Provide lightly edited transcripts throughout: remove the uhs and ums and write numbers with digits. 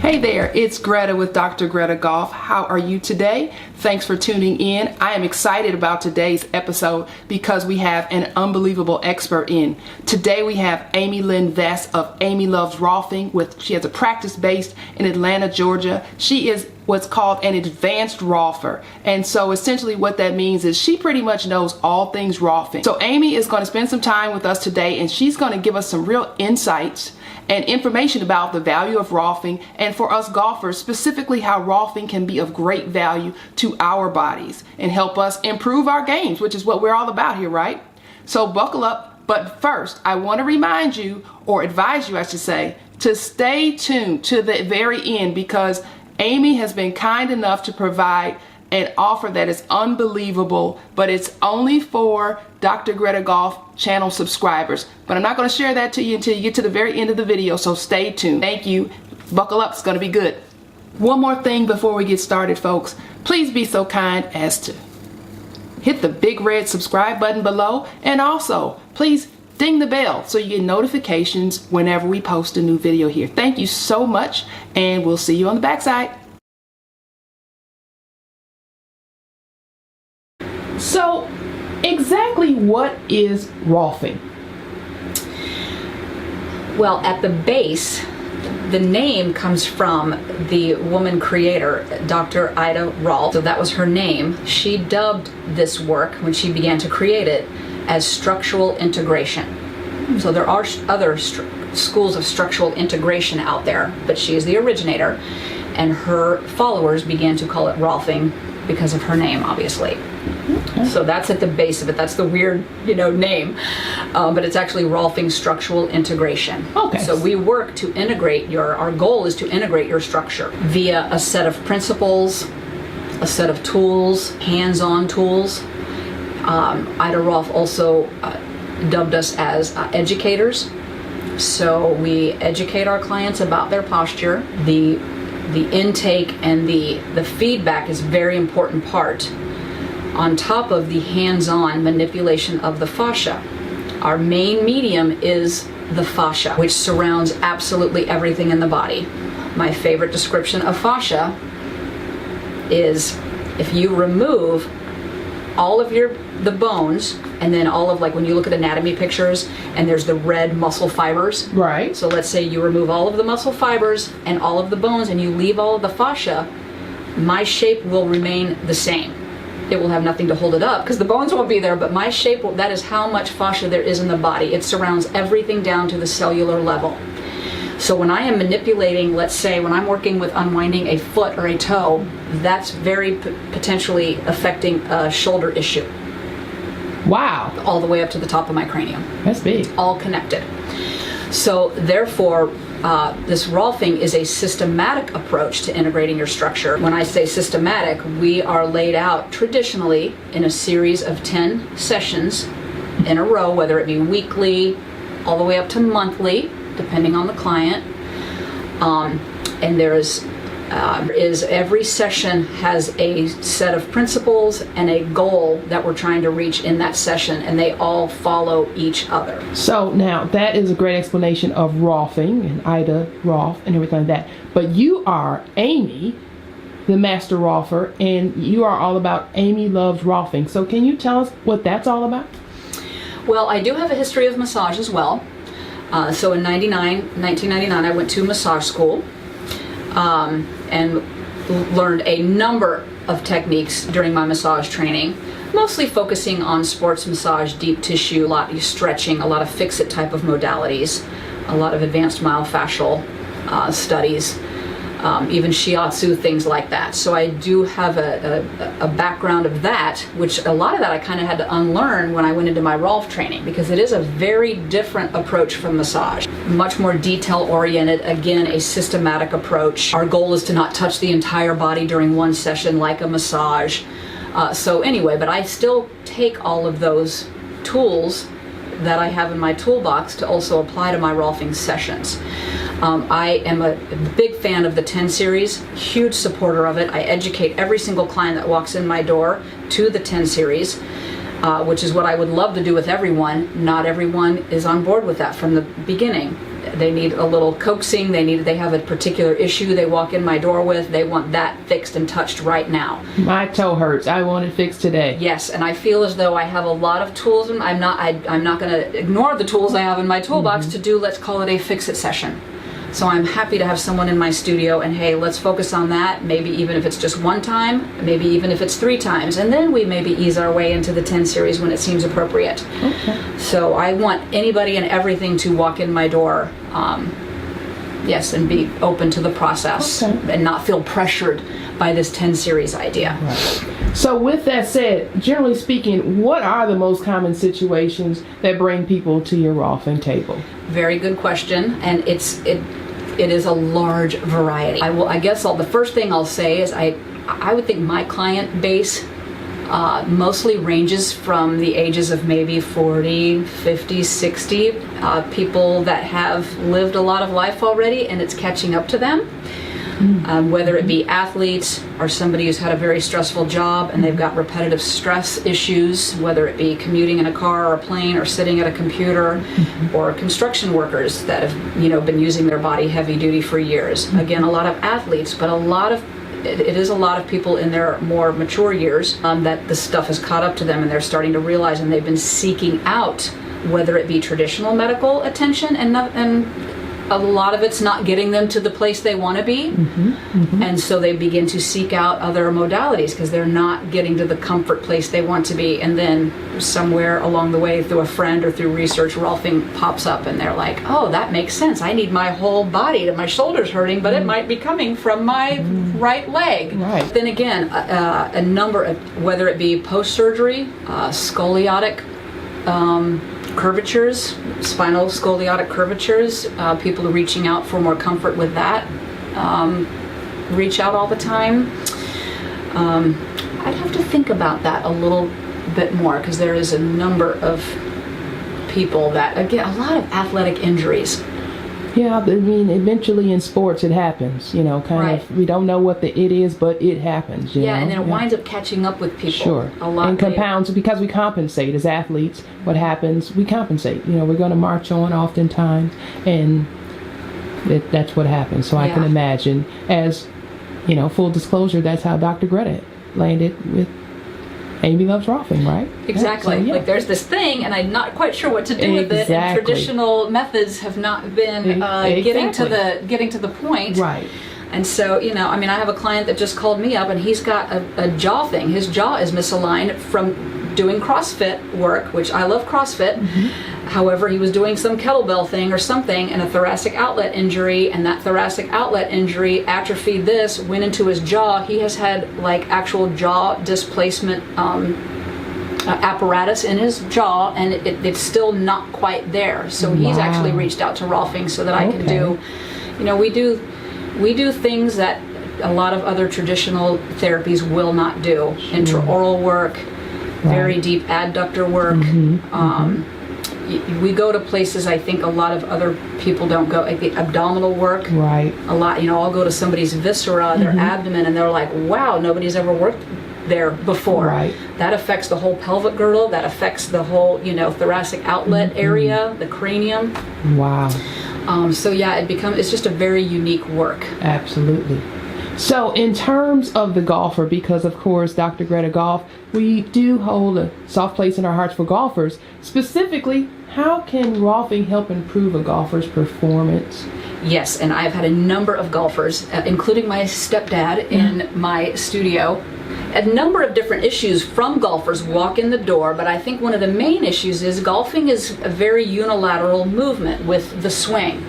Hey there, it's Greta with Dr. Greta Golf. How are you today? Thanks for tuning in. I am excited about today's episode because we have an unbelievable expert in. Today we have Lynn Vess of Amy-Loves-Rolfing. She has a practice based in Atlanta, Georgia. She is what's called an advanced Rolfer. And so essentially what that means is she pretty much knows all things Rolfing. So Amy is going to spend some time with us today and she's going to give us some real insights and information about the value of Rolfing, and for us golfers, specifically how Rolfing can be of great value to our bodies and help us improve our games, which is what we're all about here, right? So buckle up. But first, I want to remind you, or advise you, I should say, to stay tuned to the very end because Amy has been kind enough to provide an offer that is unbelievable, but it's only for Dr. Greta Golf channel subscribers. But I'm not going to share that to you until you get to the very end of the video, so stay tuned. Thank you. Buckle up. It's going to be good. One more thing before we get started, folks. Please be so kind as to hit the big red subscribe button below, and also please ding the bell so you get notifications whenever we post a new video here. Thank you so much, and we'll see you on the backside. So, exactly what is Rolfing? Well, at the base, the name comes from the woman creator, Dr. Ida Rolf. So that was her name. She dubbed this work, when she began to create it, as structural integration. So there are other schools of structural integration out there, but she is the originator, and her followers began to call it Rolfing because of her name, obviously. Okay. So that's at the base of it. That's the weird, name, but it's actually Rolfing structural integration. Okay. So we work to integrate our goal is to integrate your structure via a set of principles, a set of tools, hands-on tools. Ida Rolf also dubbed us as educators. So we educate our clients about their posture. The intake and the feedback is a very important part, on top of the hands-on manipulation of the fascia. Our main medium is the fascia, which surrounds absolutely everything in the body. My favorite description of fascia is if you remove all of the bones, and then all of, like when you look at anatomy pictures and there's the red muscle fibers. Right. So let's say you remove all of the muscle fibers and all of the bones and you leave all of the fascia, my shape will remain the same. It will have nothing to hold it up because the bones won't be there, but my shape that is how much fascia there is in the body. It surrounds everything down to the cellular level. So when I am manipulating, let's say when I'm working with unwinding a foot or a toe, that's very potentially affecting a shoulder issue. Wow. All the way up to the top of my cranium. That's big. All connected. So therefore, this Rolfing is a systematic approach to integrating your structure. When I say systematic, we are laid out traditionally in a series of 10 sessions in a row, whether it be weekly, all the way up to monthly, depending on the client. And there is every session has a set of principles and a goal that we're trying to reach in that session, and they all follow each other. So now that is a great explanation of Rolfing and Ida Rolf and everything like that. But you are Amy, the master Rolfer, and you are all about Amy-Loves-Rolfing. So can you tell us what that's all about? Well, I do have a history of massage as well. So in 1999, I went to massage school. And learned a number of techniques during my massage training, mostly focusing on sports massage, deep tissue, a lot of stretching, a lot of fix-it type of modalities, a lot of advanced myofascial studies, even shiatsu, things like that. So I do have a background of that, which a lot of that I kind of had to unlearn when I went into my Rolf training, because it is a very different approach from massage. Much more detail-oriented, again, a systematic approach. Our goal is to not touch the entire body during one session like a massage. So anyway, but I still take all of those tools that I have in my toolbox to also apply to my Rolfing sessions. I am a big fan of the 10 series, huge supporter of it. I educate every single client that walks in my door to the 10 series, which is what I would love to do with everyone. Not everyone is on board with that from the beginning. they need a little coaxing, they have a particular issue they walk in my door with, they want that fixed and touched right now. My toe hurts, I want it fixed today. Yes, and I feel as though I have a lot of tools, and I'm not going to ignore the tools I have in my toolbox to do, let's call it a fix-it session. So I'm happy to have someone in my studio, and hey, let's focus on that, maybe even if it's just one time, maybe even if it's 3 times, and then we maybe ease our way into the 10 series when it seems appropriate. Okay. So I want anybody and everything to walk in my door, yes, and be open to the process, and not feel pressured by this 10 series idea. Right. So with that said, generally speaking, what are the most common situations that bring people to your Rolfing table? Very good question, and it is a large variety. I guess the first thing I'll say is I would think my client base mostly ranges from the ages of maybe 40, 50, 60, people that have lived a lot of life already and it's catching up to them. Whether it be athletes or somebody who's had a very stressful job and they've got repetitive stress issues, whether it be commuting in a car or a plane or sitting at a computer, or construction workers that have been using their body heavy duty for years. Again, a lot of athletes, but it is a lot of people in their more mature years that this stuff has caught up to them and they're starting to realize, and they've been seeking out, whether it be traditional medical attention and a lot of it's not getting them to the place they want to be, and so they begin to seek out other modalities because they're not getting to the comfort place they want to be, and then somewhere along the way, through a friend or through research, Rolfing pops up and they're like, oh, that makes sense, I need my whole body, my shoulder's hurting, but it might be coming from my right leg. Right. Then again, a number of, whether it be post-surgery, scoliotic curvatures, spinal scoliotic curvatures, people are reaching out for more comfort with that, reach out all the time. I'd have to think about that a little bit more, because there is a number of people that, again, a lot of athletic injuries. Yeah, I mean, eventually in sports it happens, kind of, we don't know what it is, but it happens, and then it winds up catching up with people. Sure. A lot. And compounds, because we compensate as athletes, what happens, we compensate. We're going to march on oftentimes, and that's what happens. So I can imagine, as, full disclosure, that's how Dr. Greta landed with Amy-Loves-Rolfing, right? Exactly. Yeah, so, like there's this thing, and I'm not quite sure what to do with it. And traditional methods have not been getting to the point. Right. And so, I have a client that just called me up, and he's got a jaw thing. His jaw is misaligned from doing CrossFit work, which I love CrossFit. However, he was doing some kettlebell thing or something, and a thoracic outlet injury, and that thoracic outlet injury atrophied went into his jaw. He has had actual jaw displacement apparatus in his jaw, and it's still not quite there. So he's actually reached out to Rolfing so that I can do, we do things that a lot of other traditional therapies will not do. Intraoral work, very deep adductor work. We go to places I think a lot of other people don't go, like the abdominal work. Right. A lot, I'll go to somebody's viscera, their abdomen, and they're like, wow, nobody's ever worked there before. Right. That affects the whole pelvic girdle, that affects the whole, thoracic outlet area, the cranium. Wow. So yeah, it's just a very unique work. Absolutely. So in terms of the golfer, because of course, Dr. Greta Golf, we do hold a soft place in our hearts for golfers. Specifically, how can Rolfing help improve a golfer's performance? Yes, and I've had a number of golfers, including my stepdad, in my studio. A number of different issues from golfers walk in the door, but I think one of the main issues is golfing is a very unilateral movement with the swing.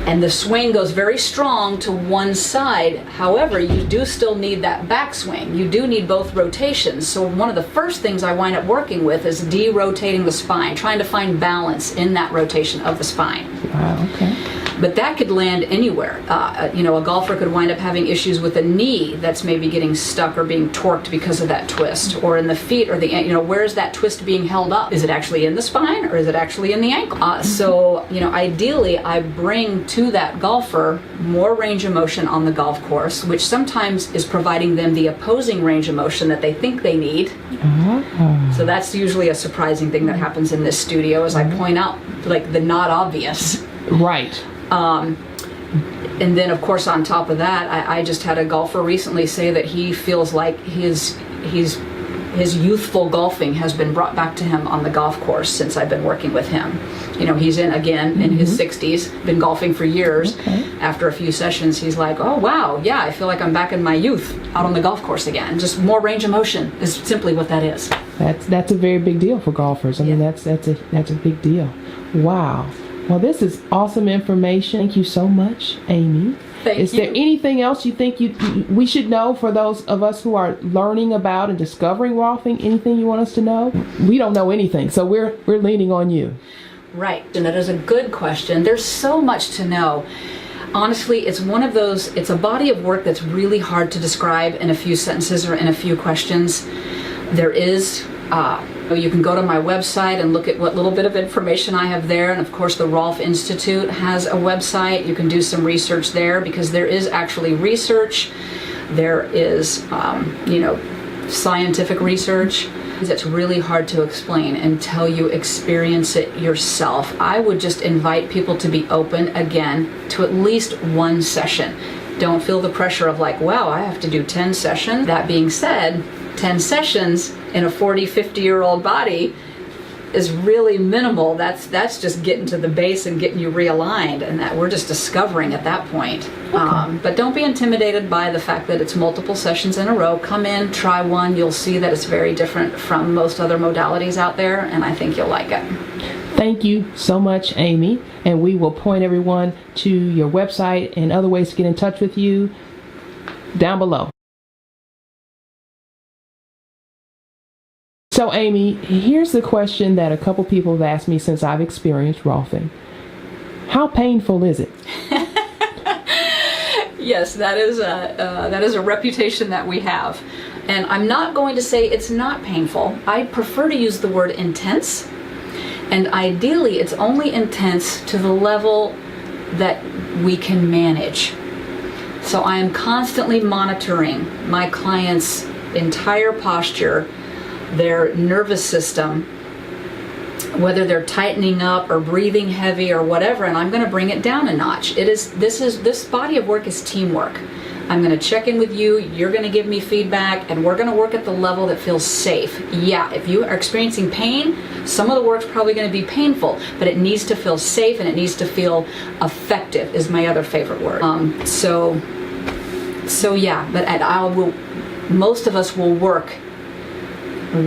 And the swing goes very strong to one side. However, you do still need that backswing. You do need both rotations. So one of the first things I wind up working with is de-rotating the spine, trying to find balance in that rotation of the spine. Wow, okay. But that could land anywhere. A golfer could wind up having issues with a knee that's maybe getting stuck or being torqued because of that twist, or in the feet, or where is that twist being held up? Is it actually in the spine, or is it actually in the ankle? Ideally, I bring to that golfer more range of motion on the golf course, which sometimes is providing them the opposing range of motion that they think they need. So that's usually a surprising thing that happens in this studio, as I point out, the not obvious. Right. And then, of course, on top of that, I just had a golfer recently say that he feels like his youthful golfing has been brought back to him on the golf course since I've been working with him. You know, he's in his 60s, been golfing for years. Okay. After a few sessions, he's like, oh, wow, yeah, I feel like I'm back in my youth out on the golf course again. Just more range of motion is simply what that is. That's a very big deal for golfers. I mean, that's a big deal. Wow. Well, this is awesome information. Thank you so much, Amy. Is there anything else you think we should know for those of us who are learning about and discovering Rolfing? Anything you want us to know? We don't know anything, so we're leaning on you. Right, and that is a good question. There's so much to know. Honestly, it's a body of work that's really hard to describe in a few sentences or in a few questions. There is, you can go to my website and look at what little bit of information I have there, and of course the Rolf Institute has a website. You can do some research there because there is actually research. There is, scientific research. It's really hard to explain until you experience it yourself. I would just invite people to be open again to at least one session. Don't feel the pressure of like, wow, I have to do 10 sessions. That being said, 10 sessions in a 40, 50-year-old body is really minimal. That's just getting to the base and getting you realigned, and that we're just discovering at that point. Okay. But don't be intimidated by the fact that it's multiple sessions in a row. Come in, try one. You'll see that it's very different from most other modalities out there, and I think you'll like it. Thank you so much, Amy, and we will point everyone to your website and other ways to get in touch with you down below. So, Amy, here's the question that a couple people have asked me since I've experienced Rolfing. How painful is it? Yes, that is a reputation that we have. And I'm not going to say it's not painful. I prefer to use the word intense. And ideally, it's only intense to the level that we can manage. So I am constantly monitoring my clients' entire posture, their nervous system, whether they're tightening up or breathing heavy or whatever, and I'm going to bring it down a notch. This body of work is teamwork. I'm going to check in with you, you're going to give me feedback, and we're going to work at the level that feels safe. Yeah, if you are experiencing pain, some of the work's probably going to be painful, but it needs to feel safe and it needs to feel effective is my other favorite word. So yeah, but most of us will work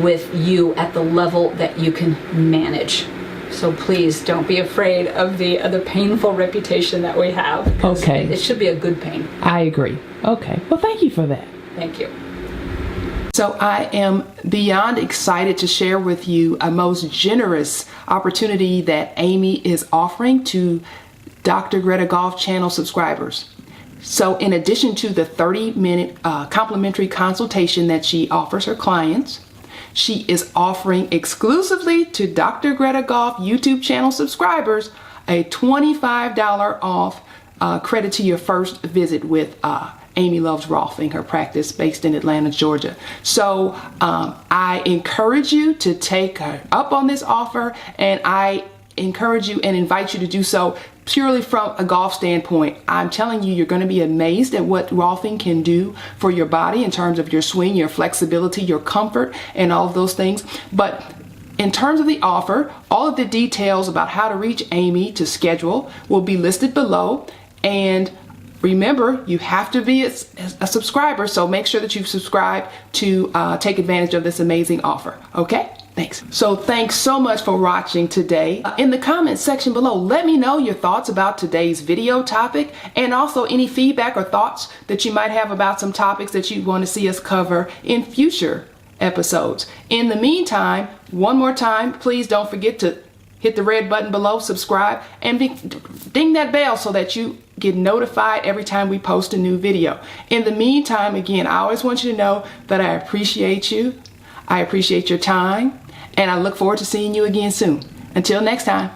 with you at the level that you can manage. So please don't be afraid of the painful reputation that we have. Okay. It should be a good pain. I agree. Okay. Well, thank you for that. Thank you. So I am beyond excited to share with you a most generous opportunity that Amy is offering to Dr. Greta Golf channel subscribers. So in addition to the 30-minute complimentary consultation that she offers her clients, she is offering exclusively to Dr. Greta Golf YouTube channel subscribers a $25 off credit to your first visit with Amy-Loves-Rolfing, her practice based in Atlanta, Georgia. So I encourage you to take her up on this offer, and I encourage you and invite you to do so purely from a golf standpoint. I'm telling you, you're going to be amazed at what Rolfing can do for your body in terms of your swing, your flexibility, your comfort, and all of those things. But in terms of the offer, all of the details about how to reach Amy to schedule will be listed below. And remember, you have to be a subscriber, so make sure that you subscribe to take advantage of this amazing offer. Okay? Thanks. So thanks so much for watching today. In the comments section below, let me know your thoughts about today's video topic, and also any feedback or thoughts that you might have about some topics that you want to see us cover in future episodes. In the meantime, one more time, please don't forget to hit the red button below, subscribe, and ding that bell so that you get notified every time we post a new video. In the meantime, again, I always want you to know that I appreciate you. I appreciate your time, and I look forward to seeing you again soon. Until next time.